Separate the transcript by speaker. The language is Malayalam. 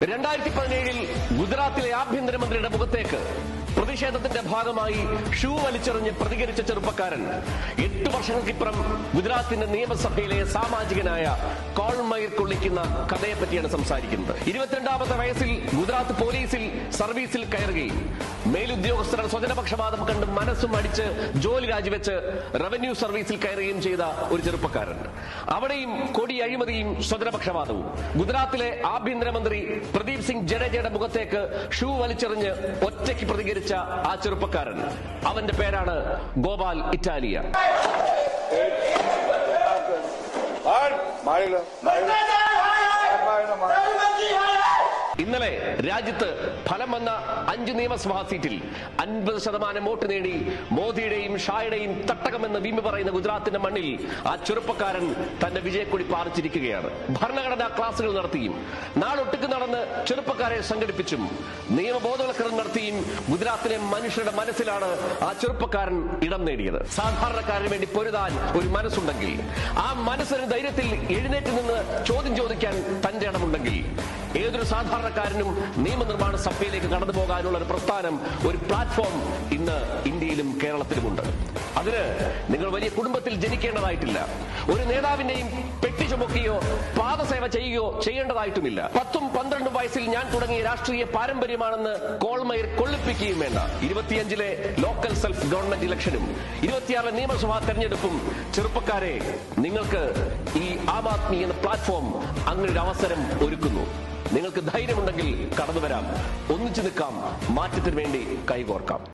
Speaker 1: 2017 ഗുജറാത്തിലെ ആഭ്യന്തരമന്ത്രിയുടെ മുഖത്തേക്ക് പ്രതിഷേധത്തിന്റെ ഭാഗമായി ഷൂ വലിച്ചെറിഞ്ഞ് പ്രതികരിച്ച ചെറുപ്പക്കാരൻ 8 വർഷങ്ങൾക്കിപ്പുറം ഗുജറാത്തിന്റെ നിയമസഭയിലെ സാമാജികനായ കോൾമയിർ കൊള്ളിക്കുന്ന കഥയെപ്പറ്റിയാണ് സംസാരിക്കുന്നത്. 22ാമത്തെ വയസ്സിൽ ഗുജറാത്ത് പോലീസിൽ സർവീസിൽ കയറുകയും മേലുദ്യോഗസ്ഥരുടെ സ്വജനപക്ഷപാതം കണ്ട് മനസ്സും അടിച്ച് ജോലി രാജിവെച്ച് റവന്യൂ സർവീസിൽ കയറുകയും ചെയ്ത ഒരു ചെറുപ്പക്കാരൻ. അവിടെയും കൊടി അഴിമതിയും സ്വജനപക്ഷപാതവും. ഗുജറാത്തിലെ ആഭ്യന്തരമന്ത്രി പ്രദീപ് സിംഗ് ജഡേജയുടെ മുഖത്തേക്ക് ഷൂ വലിച്ചെറിഞ്ഞ് ഒറ്റയ്ക്ക് പ്രതികരിച്ച ആ ചെറുപ്പക്കാരൻ, അവന്റെ പേരാണ് ഗോപാൽ ഇറ്റാലിയ. ഇന്നലെ രാജ്യത്ത് ഫലം വന്ന 5 നിയമസഭാ സീറ്റിൽ 50% വോട്ട് നേടി മോദിയുടെയും ഷായുടെയും തട്ടകമെന്ന് വീമ്പ് പറയുന്ന ഗുജറാത്തിന്റെ മണ്ണിൽ ആ ചെറുപ്പക്കാരൻ തന്റെ വിജയക്കൊടി പാറിച്ചിരിക്കുകയാണ്. ഭരണഘടനാ ക്ലാസുകൾ നടത്തിയും നാളൊട്ടുക്ക് നടന്ന് ചെറുപ്പക്കാരെ സംഘടിപ്പിച്ചും നിയമബോധവൽക്കരണം നടത്തിയും ഗുജറാത്തിലെ മനുഷ്യരുടെ മനസ്സിലാണ് ആ ചെറുപ്പക്കാരൻ ഇടം നേടിയത്. സാധാരണക്കാരന് വേണ്ടി പൊരുതാൻ ഒരു മനസ്സുണ്ടെങ്കിൽ, ആ മനസ്സിന് ധൈര്യത്തിൽ എഴുന്നേറ്റ് നിന്ന് ചോദ്യം ചോദിക്കാൻ തന്റെ ഇടമുണ്ടെങ്കിൽ, ഏതൊരു സാധാരണക്കാരനും നിയമനിർമ്മാണ സഭയിലേക്ക് കടന്നു പോകാനുള്ള ഒരു പ്രസ്ഥാനം, ഒരു പ്ലാറ്റ്ഫോം ഇന്ന് ഇന്ത്യയിലും കേരളത്തിലുമുണ്ട്. അതിന് നിങ്ങൾ വലിയ കുടുംബത്തിൽ ജനിക്കേണ്ടതായിട്ടില്ല. ഒരു നേതാവിന്റെയും പെട്ടി ചുമക്കുകയോ പാദസേവ ചെയ്യുകയോ ചെയ്യേണ്ടതായിട്ടുമില്ല. 10ഉം 12ഉം വയസ്സിൽ ഞാൻ തുടങ്ങിയ രാഷ്ട്രീയ പാരമ്പര്യമാണെന്ന് കോൾമയിർ കൊള്ളിപ്പിക്കുകയും വേണ്ട. 25ലെ ലോക്കൽ സെൽഫ് ഗവൺമെന്റ് ഇലക്ഷനും 26ലെ നിയമസഭാ തെരഞ്ഞെടുപ്പും ചെറുപ്പക്കാരെ, നിങ്ങൾക്ക് ഈ ആം ആദ്മി എന്ന പ്ലാറ്റ്ഫോം അങ്ങനെ ഒരു അവസരം ഒരുക്കുന്നു. നിങ്ങൾക്ക് ധൈര്യമുണ്ടെങ്കിൽ കടന്നു വരാം, ഒന്നിച്ചു നിൽക്കാം, മാറ്റത്തിന് വേണ്ടി കൈകോർക്കാം.